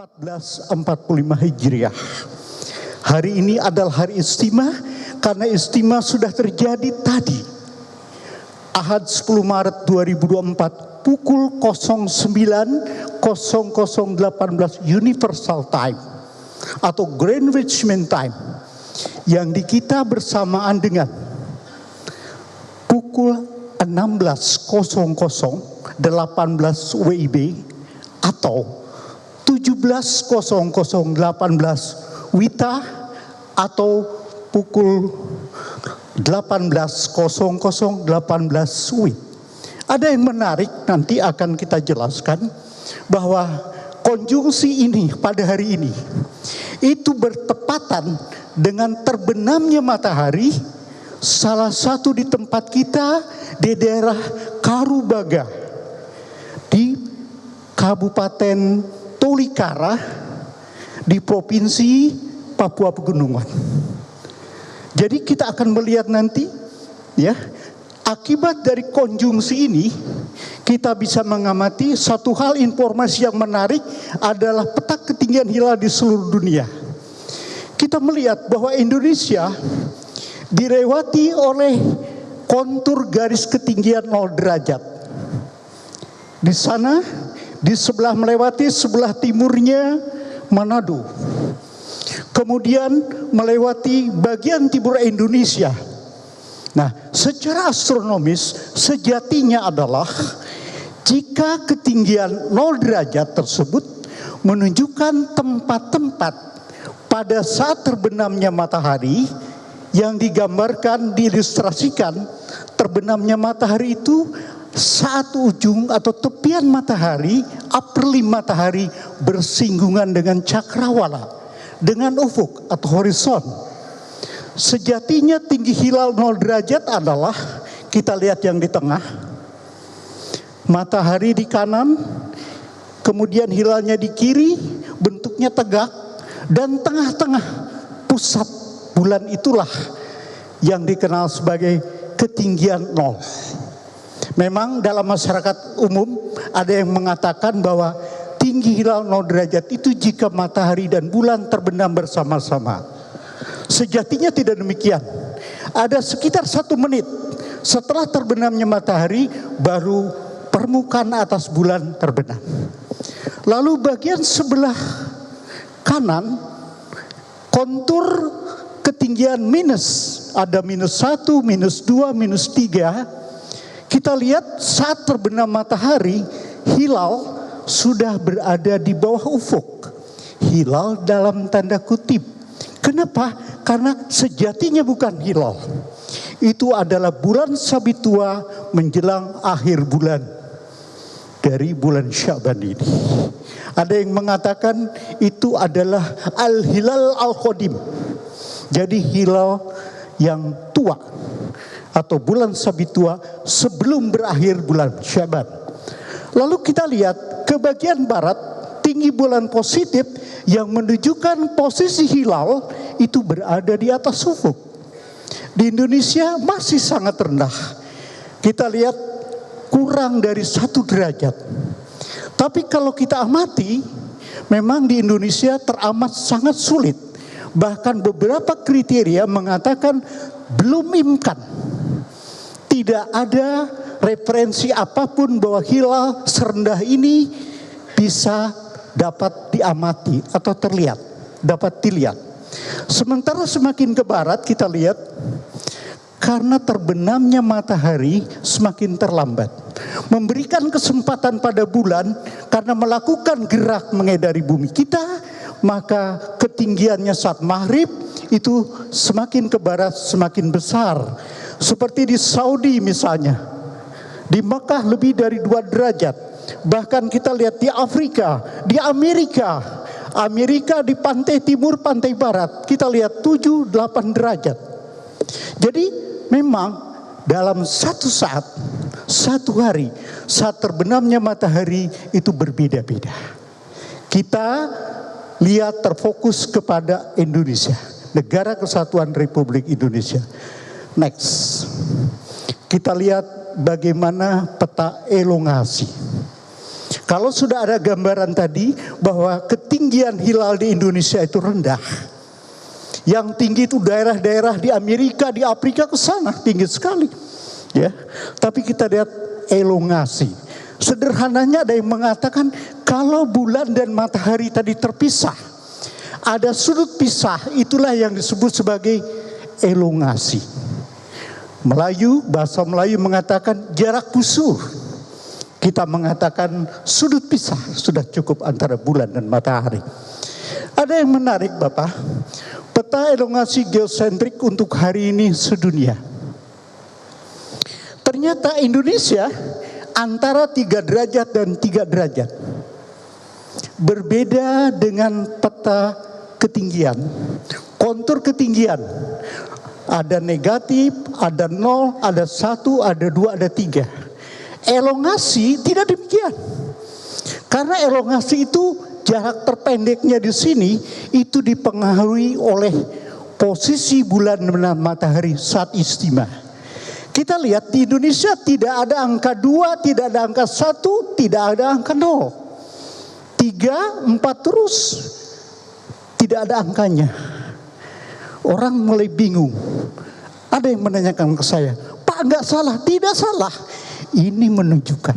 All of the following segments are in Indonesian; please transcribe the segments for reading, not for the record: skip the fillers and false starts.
1445 Hijriah. Hari ini adalah hari istimewa karena istimewa sudah terjadi tadi. Ahad 10 Maret 2024 pukul 09.0018 Universal Time atau Greenwich Mean Time yang di kita bersamaan dengan pukul 16.00 18 WIB atau 17.00 18 WITA atau pukul 18.00 18 WIB. Ada yang menarik, nanti akan kita jelaskan bahwa konjungsi ini pada hari ini itu bertepatan dengan terbenamnya matahari, salah satu di tempat kita di daerah Karubaga di Kabupaten Tolikara di Provinsi Papua Pegunungan. Jadi kita akan melihat nanti ya, akibat dari konjungsi ini kita bisa mengamati satu hal. Informasi yang menarik adalah peta ketinggian hilal di seluruh dunia. Kita melihat bahwa Indonesia dilewati oleh kontur garis ketinggian 0 derajat. Di sana, di sebelah melewati sebelah timurnya Manado. Kemudian melewati bagian timur Indonesia. Nah, secara astronomis sejatinya adalah jika ketinggian 0 derajat tersebut menunjukkan tempat-tempat pada saat terbenamnya matahari yang digambarkan, diilustrasikan terbenamnya matahari itu saat ujung atau tepian matahari, upper limb matahari bersinggungan dengan cakrawala, dengan ufuk atau horizon. Sejatinya tinggi hilal 0 derajat adalah, kita lihat yang di tengah, matahari di kanan, kemudian hilalnya di kiri, bentuknya tegak, dan tengah-tengah pusat bulan itulah yang dikenal sebagai ketinggian 0. Memang dalam masyarakat umum ada yang mengatakan bahwa tinggi hilal 0 derajat itu jika matahari dan bulan terbenam bersama-sama. Sejatinya tidak demikian. Ada sekitar 1 menit setelah terbenamnya matahari baru permukaan atas bulan terbenam. Lalu bagian sebelah kanan kontur ketinggian minus, ada -1, -2, -3. Kita lihat saat terbenam matahari, hilal sudah berada di bawah ufuk. Hilal dalam tanda kutip. Kenapa? Karena sejatinya bukan hilal. Itu adalah bulan Sabitua menjelang akhir bulan dari bulan Syaban ini. Ada yang mengatakan itu adalah al-hilal al-qadim. Jadi hilal yang tua atau bulan Sabitua sebelum berakhir bulan Syaban. Lalu kita lihat ke bagian barat, tinggi bulan positif yang menunjukkan posisi hilal itu berada di atas ufuk. Di Indonesia masih sangat rendah. Kita lihat kurang dari 1 derajat. Tapi kalau kita amati, memang di Indonesia teramat sangat sulit. Bahkan beberapa kriteria mengatakan belum imkan. Tidak ada referensi apapun bahwa hilal serendah ini bisa dapat diamati atau terlihat, dapat dilihat. Sementara semakin ke barat kita lihat karena terbenamnya matahari semakin terlambat, memberikan kesempatan pada bulan karena melakukan gerak mengedari bumi kita, maka ketinggiannya saat maghrib itu semakin ke barat semakin besar. Seperti di Saudi misalnya, di Mekah lebih dari 2 derajat. Bahkan kita lihat di Afrika, di Amerika di pantai timur, pantai barat, kita lihat 7-8 derajat. Jadi memang dalam satu saat, satu hari, saat terbenamnya matahari itu berbeda-beda. Kita lihat terfokus kepada Indonesia, Negara Kesatuan Republik Indonesia. Next, kita lihat bagaimana peta elongasi. Kalau sudah ada gambaran tadi bahwa ketinggian hilal di Indonesia itu rendah. Yang tinggi itu daerah-daerah di Amerika, di Afrika ke sana tinggi sekali. Ya. Tapi kita lihat elongasi. Sederhananya ada yang mengatakan kalau bulan dan matahari tadi terpisah, ada sudut pisah, itulah yang disebut sebagai elongasi. Bahasa Melayu mengatakan jarak busur. Kita mengatakan sudut pisah sudah cukup antara bulan dan matahari. Ada yang menarik Bapak, peta elongasi geosentrik untuk hari ini sedunia. Ternyata Indonesia antara 3 derajat dan 3 derajat. Berbeda dengan peta ketinggian, kontur ketinggian. Ada negatif, ada 0, ada 1, ada 2, ada 3. Elongasi tidak demikian. Karena elongasi itu jarak terpendeknya di sini itu dipengaruhi oleh posisi bulan dan matahari saat istimah. Kita lihat di Indonesia tidak ada angka 2, tidak ada angka 1, tidak ada angka 0. 3, 4 terus. Tidak ada angkanya. Orang mulai bingung. Ada yang menanyakan ke saya, Pak nggak salah, tidak salah. Ini menunjukkan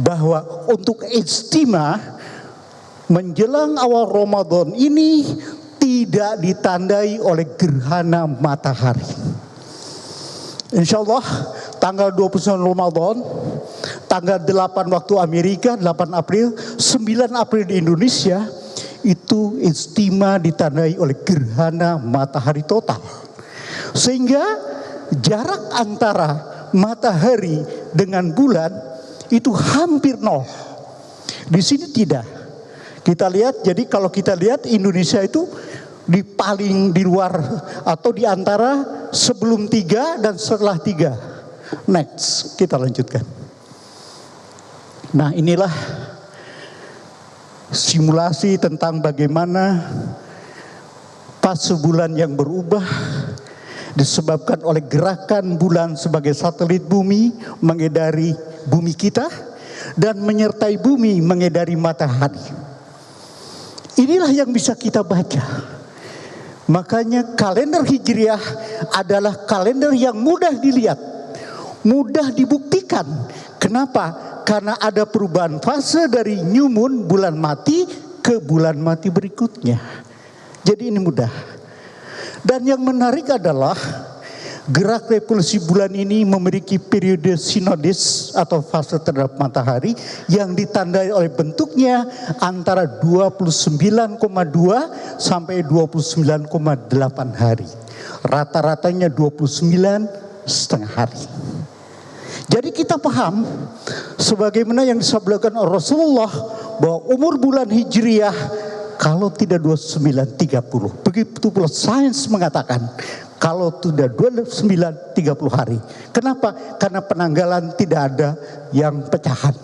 bahwa untuk ijtima menjelang awal Ramadan ini tidak ditandai oleh gerhana matahari. Insya Allah tanggal 29 Ramadan, tanggal 8 waktu Amerika, 8 April, 9 April di Indonesia, itu ijtima ditandai oleh gerhana matahari total. Sehingga jarak antara matahari dengan bulan itu hampir 0. Di sini tidak. Kita lihat, jadi kalau kita lihat Indonesia itu di paling di luar atau di antara sebelum 3 dan setelah 3. Next, kita lanjutkan. Nah, inilah simulasi tentang bagaimana fase bulan yang berubah disebabkan oleh gerakan bulan sebagai satelit bumi mengedari bumi kita dan menyertai bumi mengedari matahari. Inilah yang bisa kita baca. Makanya kalender Hijriah adalah kalender yang mudah dilihat, mudah dibuktikan. Kenapa? Karena ada perubahan fase dari new moon, bulan mati, ke bulan mati berikutnya. Jadi ini mudah. Dan yang menarik adalah gerak revolusi bulan ini memiliki periode sinodis atau fase terhadap matahari yang ditandai oleh bentuknya antara 29,2 sampai 29,8 hari. Rata-ratanya 29,5 hari. Jadi kita paham sebagaimana yang disabdakan oleh Rasulullah bahwa umur bulan Hijriah kalau tidak 29-30. Begitu pula sains mengatakan kalau tidak 29-30 hari. Kenapa? Karena penanggalan tidak ada yang pecahan.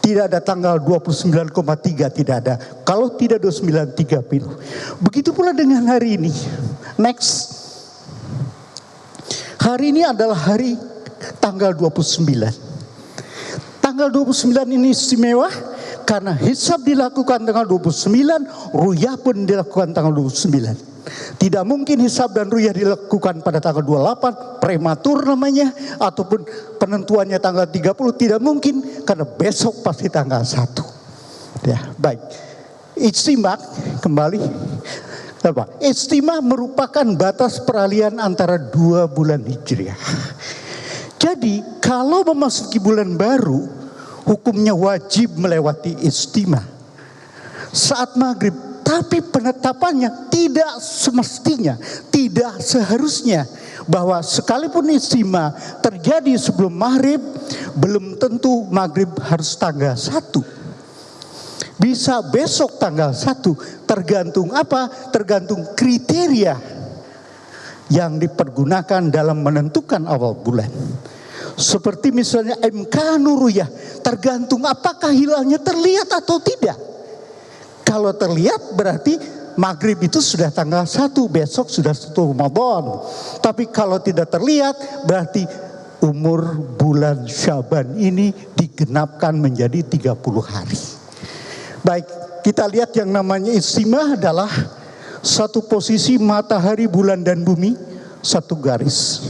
Tidak ada tanggal 29,3, tidak ada. Kalau tidak 29-30. Begitu pula dengan hari ini. Next. Hari ini adalah hari tanggal 29. Tanggal 29 ini istimewa. Karena hisab dilakukan tanggal 29, ruyah pun dilakukan tanggal 29. Tidak mungkin hisab dan ruyah dilakukan pada tanggal 28, prematur namanya, ataupun penentuannya tanggal 30, tidak mungkin, karena besok pasti tanggal 1. Ya, baik. Ijtima kembali. Ijtima merupakan batas peralihan antara 2 bulan Hijriah. Jadi, kalau memasuki bulan baru, hukumnya wajib melewati ijtima saat maghrib. Tapi penetapannya tidak semestinya, tidak seharusnya. Bahwa sekalipun ijtima terjadi sebelum maghrib, belum tentu maghrib harus tanggal 1. Bisa besok tanggal 1. Tergantung apa? Tergantung kriteria yang dipergunakan dalam menentukan awal bulan. Seperti misalnya imkanu ruyah, tergantung apakah hilalnya terlihat atau tidak. Kalau terlihat berarti maghrib itu sudah tanggal 1, besok sudah 1 Ramadan. Tapi kalau tidak terlihat berarti umur bulan Syaban ini digenapkan menjadi 30 hari. Baik, kita lihat yang namanya istimewa adalah satu posisi matahari, bulan, dan bumi, satu garis.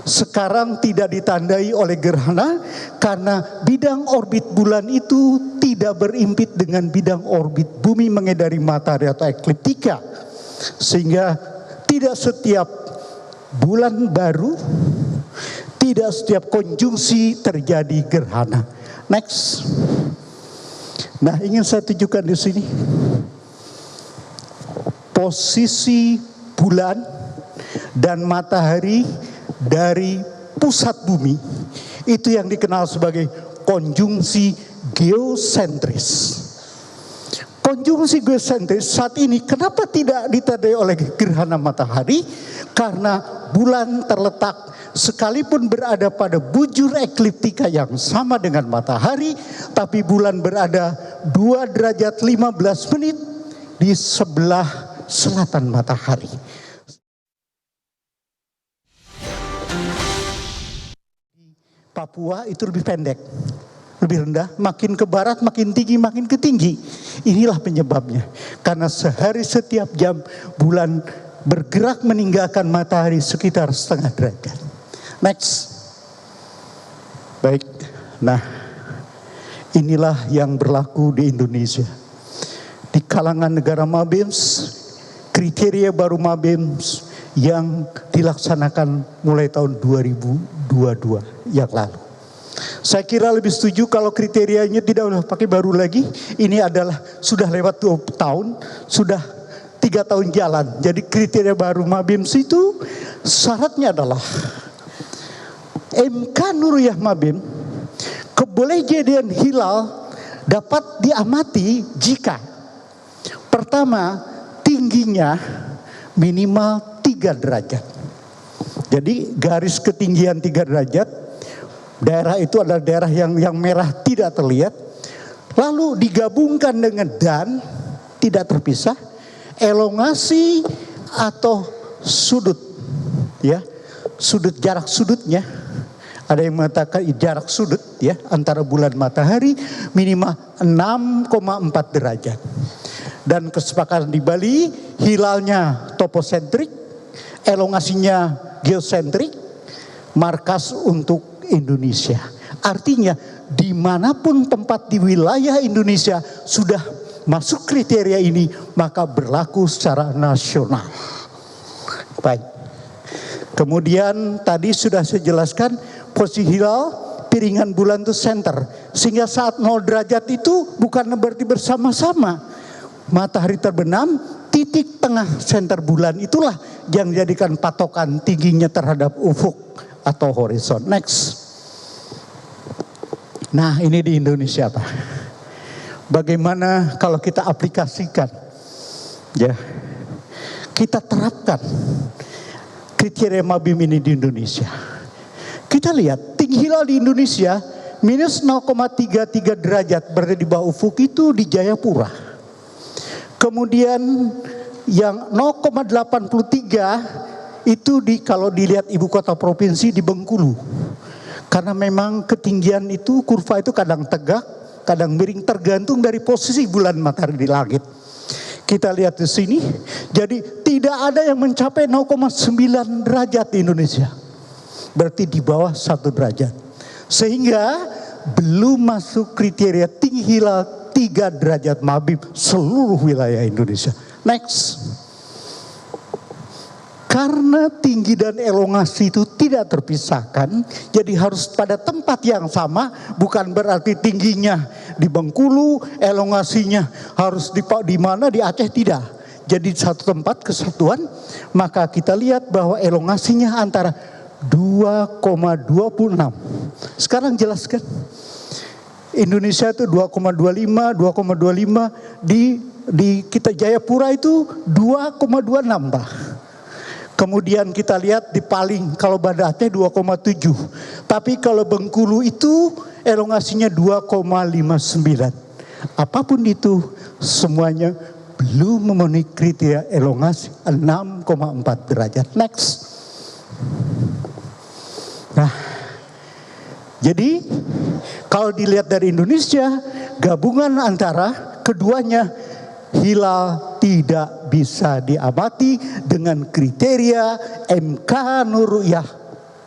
Sekarang tidak ditandai oleh gerhana karena bidang orbit bulan itu tidak berimpit dengan bidang orbit bumi mengedari matahari atau ekliptika. Sehingga tidak setiap bulan baru, tidak setiap konjungsi terjadi gerhana. Next. Nah, ingin saya tunjukkan di sini posisi bulan dan matahari dari pusat bumi. Itu yang dikenal sebagai konjungsi geosentris. Konjungsi geosentris saat ini kenapa tidak ditandai oleh gerhana matahari? Karena bulan terletak sekalipun berada pada bujur ekliptika yang sama dengan matahari, tapi bulan berada 2 derajat 15 menit di sebelah selatan matahari. Papua itu lebih pendek, lebih rendah, makin ke barat makin tinggi, makin ke tinggi. Inilah penyebabnya. Karena sehari setiap jam bulan bergerak meninggalkan matahari sekitar setengah derajat. Next. Baik. Nah, inilah yang berlaku di Indonesia. Di kalangan negara Mabems, kriteria baru Mabems yang dilaksanakan mulai tahun 2022 yang lalu. Saya kira lebih setuju kalau kriterianya tidak boleh pakai baru lagi. Ini adalah sudah lewat 20 tahun, sudah 3 tahun jalan. Jadi kriteria baru Mabems itu syaratnya adalah MK Nuriyah Mabem kebolehjadian hilal dapat diamati jika pertama tingginya minimal 3 derajat. Jadi garis ketinggian 3 derajat, daerah itu adalah daerah yang merah tidak terlihat. Lalu digabungkan dengan dan tidak terpisah, elongasi atau sudut, ya, sudut jarak sudutnya. Ada yang mengatakan jarak sudut ya antara bulan matahari minimal 6,4 derajat. Dan kesepakatan di Bali, hilalnya toposentrik, elongasinya geosentrik, markas untuk Indonesia. Artinya dimanapun tempat di wilayah Indonesia sudah masuk kriteria ini, maka berlaku secara nasional. Baik. Kemudian tadi sudah saya jelaskan posisi hilal, piringan bulan itu center. Sehingga saat 0 derajat itu bukan berarti bersama-sama. Matahari terbenam, titik tengah center bulan itulah yang dijadikan patokan tingginya terhadap ufuk atau horizon. Next. Nah, ini di Indonesia Pak. Bagaimana kalau kita aplikasikan, ya, kita terapkan kriteria Mabim ini di Indonesia. Kita lihat tinggi hilal di Indonesia minus 0,33 derajat berada di bawah ufuk itu di Jayapura. Kemudian yang 0,83 itu kalau dilihat ibu kota provinsi di Bengkulu. Karena memang ketinggian itu kurva itu kadang tegak, kadang miring tergantung dari posisi bulan matahari di langit. Kita lihat di sini, jadi tidak ada yang mencapai 0,9 derajat di Indonesia. Berarti di bawah 1 derajat. Sehingga belum masuk kriteria tinggi hilal 3 derajat Mabim seluruh wilayah Indonesia. Next. Karena tinggi dan elongasi itu tidak terpisahkan, jadi harus pada tempat yang sama, bukan berarti tingginya di Bengkulu, elongasinya harus di mana di Aceh, tidak. Jadi satu tempat kesatuan, maka kita lihat bahwa elongasinya antara 2,26. Sekarang jelaskan. Indonesia itu 2,25, 2,25 di kita Jayapura itu 2,26 Pak. Kemudian kita lihat di Paling, kalau Banda Aceh 2,7. Tapi kalau Bengkulu itu elongasinya 2,59. Apapun itu semuanya belum memenuhi kriteria elongasi 6,4 derajat. Next. Nah, Jadi kalau dilihat dari Indonesia, gabungan antara keduanya, hilal tidak bisa diamati dengan kriteria imkanur-ru'yah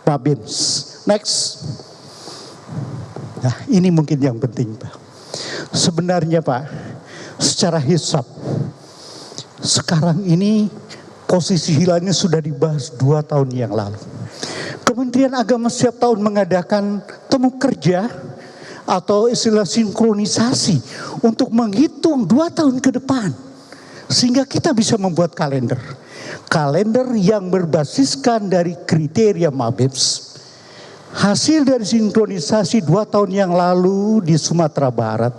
Mabims. Next. Nah, ini mungkin yang penting, Pak. Sebenarnya, Pak, secara hisab sekarang ini posisi hilalnya sudah dibahas 2 tahun yang lalu. Kementerian Agama setiap tahun mengadakan temu kerja atau istilah sinkronisasi untuk menghitung 2 tahun ke depan. Sehingga kita bisa membuat kalender. Kalender yang berbasiskan dari kriteria Mabims. Hasil dari sinkronisasi 2 tahun yang lalu di Sumatera Barat.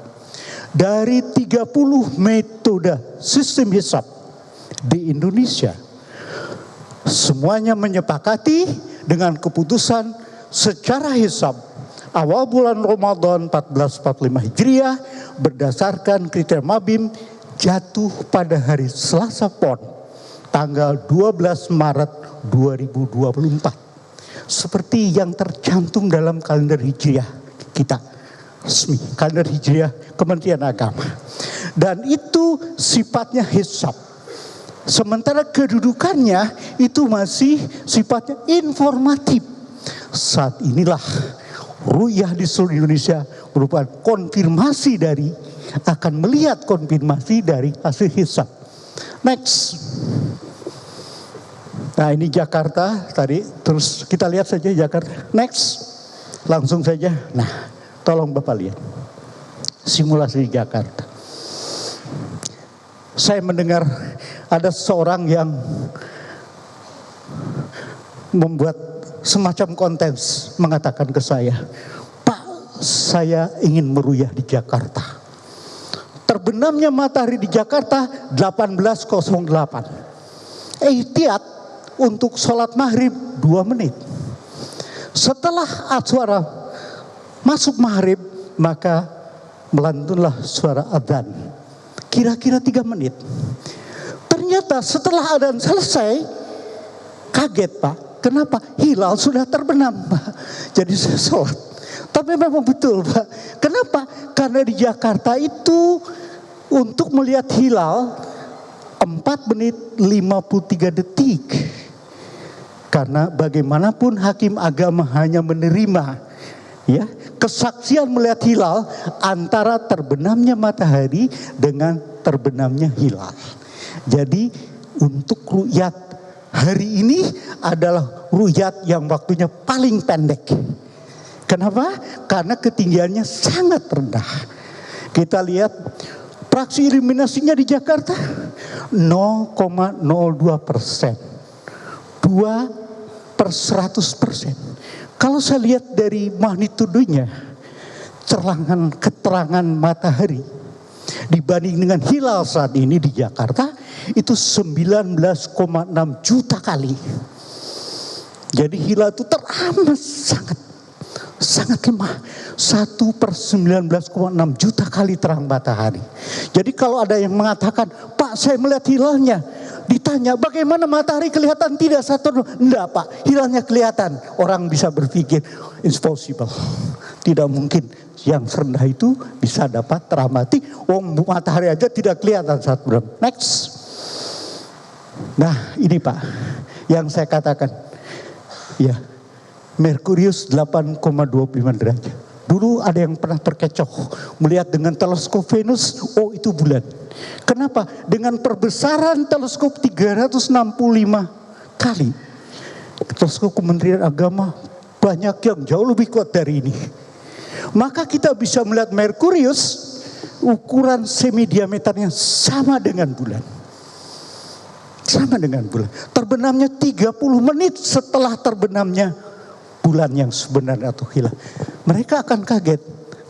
Dari 30 metode sistem hisab di Indonesia. Semuanya menyepakati dengan keputusan secara hisab awal bulan Ramadan 1445 Hijriah berdasarkan kriteria Mabim jatuh pada hari Selasa Pon tanggal 12 Maret 2024 seperti yang tercantum dalam kalender Hijriah kita resmi, kalender Hijriah Kementerian Agama, dan itu sifatnya hisab. Sementara kedudukannya itu masih sifatnya informatif. Saat inilah ru'yah di seluruh Indonesia merupakan konfirmasi dari, akan melihat konfirmasi dari hasil hisab. Next. Nah, ini Jakarta tadi, terus kita lihat saja Jakarta. Next. Langsung saja. Nah, tolong Bapak lihat. Simulasi Jakarta. Saya mendengar ada seorang yang membuat semacam konten mengatakan ke saya, Pak, saya ingin meruyah di Jakarta. Terbenamnya matahari di Jakarta 18.08. Ihtiyat untuk sholat maghrib 2 menit. Setelah suara masuk maghrib, maka melantunlah suara adzan. Kira-kira 3 menit. Ternyata setelah adzan selesai, kaget Pak. Kenapa? Hilal sudah terbenam Pak. Jadi saya sholat. Tapi memang betul Pak. Kenapa? Karena di Jakarta itu untuk melihat hilal 4 menit 53 detik. Karena bagaimanapun hakim agama hanya menerima ya kesaksian melihat hilal antara terbenamnya matahari dengan terbenamnya hilal. Jadi untuk ru'yat hari ini adalah ru'yat yang waktunya paling pendek. Kenapa? Karena ketinggiannya sangat rendah. Kita lihat fraksi iluminasinya di Jakarta 0,02%. 2/100%. Kalau saya lihat dari magnitudenya, keterangan matahari dibanding dengan hilal saat ini di Jakarta itu 19,6 juta kali. Jadi hilal itu teramat sangat lemah. 1/19,6 juta kali terang matahari. Jadi kalau ada yang mengatakan, Pak saya melihat hilalnya, ditanya bagaimana matahari kelihatan tidak satu? Enggak Pak, hilalnya kelihatan. Orang bisa berpikir it's possible. Tidak mungkin yang serendah itu bisa dapat teramati. Matahari aja tidak kelihatan saat bulan. Next. Nah ini Pak yang saya katakan. Ya, Merkurius 8,25 derajat. Dulu ada yang pernah terkecoh melihat dengan teleskop Venus, oh itu bulan. Kenapa? Dengan perbesaran teleskop 365 kali. Teleskop Kementerian Agama banyak yang jauh lebih kuat dari ini. Maka kita bisa melihat Merkurius ukuran semi diameternya sama dengan bulan. Sama dengan bulan. Terbenamnya 30 menit setelah terbenamnya bulan yang sebenarnya atau hilal. Mereka akan kaget.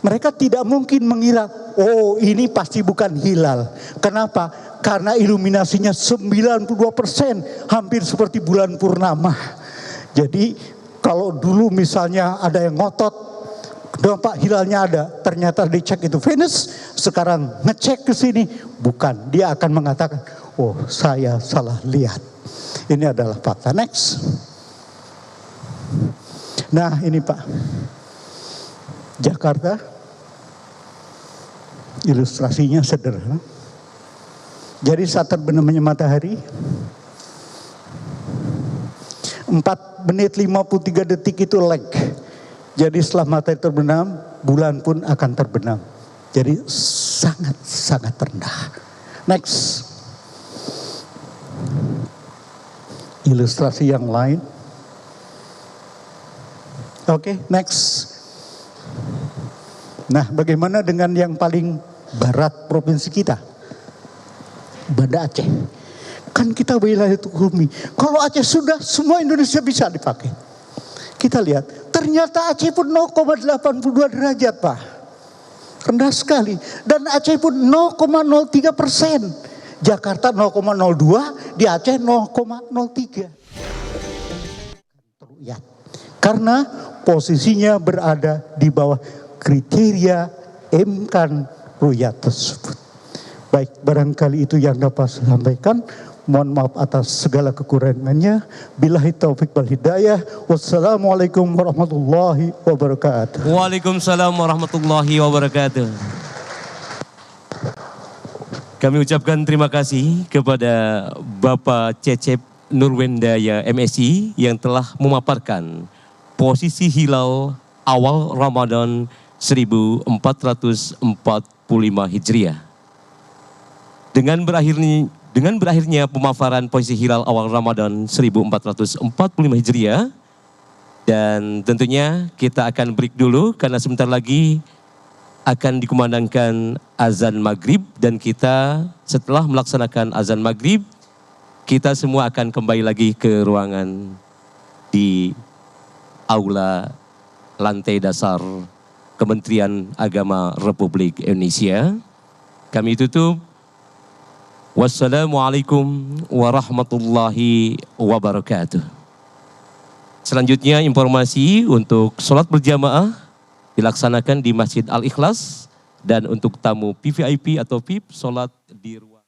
Mereka tidak mungkin mengira, oh ini pasti bukan hilal. Kenapa? Karena iluminasinya 92%, hampir seperti bulan purnama. Jadi kalau dulu misalnya ada yang ngotot, Pak hilalnya ada, ternyata dicek itu Venus, sekarang ngecek ke sini, bukan. Dia akan mengatakan, oh saya salah lihat. Ini adalah fakta. Next. Nah ini Pak, Jakarta, ilustrasinya sederhana. Jadi saat terbenamnya matahari, 4 menit 53 detik itu lag. Jadi setelah matahari terbenam, bulan pun akan terbenam. Jadi sangat rendah. Next. Ilustrasi yang lain. Oke, next. Nah, bagaimana dengan yang paling barat provinsi kita? Banda Aceh. Kan kita wilayah Tukumi. Kalau Aceh sudah, semua Indonesia bisa dipakai. Kita lihat, ternyata Aceh pun 0,82 derajat, Pak. Rendah sekali. Dan Aceh pun 0,03%. Jakarta 0,02, di Aceh 0,03. Karena posisinya berada di bawah kriteria Imkan Ruyat tersebut. Baik, barangkali itu yang dapat saya sampaikan. Mohon maaf atas segala kekurangannya. Billahi taufik wal hidayah. Wassalamualaikum warahmatullahi wabarakatuh. Waalaikumsalam warahmatullahi wabarakatuh. Kami ucapkan terima kasih kepada Bapak Cecep Nurwendaya MSI yang telah memaparkan posisi hilal awal Ramadan 1445 Hijriah. Dengan berakhirnya pemaparan posisi hilal awal Ramadan 1445 Hijriah, dan tentunya kita akan break dulu karena sebentar lagi akan dikumandangkan azan maghrib, dan kita setelah melaksanakan azan maghrib, kita semua akan kembali lagi ke ruangan di aula lantai dasar Kementerian Agama Republik Indonesia. Kami tutup. Wassalamualaikum warahmatullahi wabarakatuh. Selanjutnya informasi untuk sholat berjamaah dilaksanakan di Masjid Al-Ikhlas, dan untuk tamu PVIP atau VIP sholat di ruang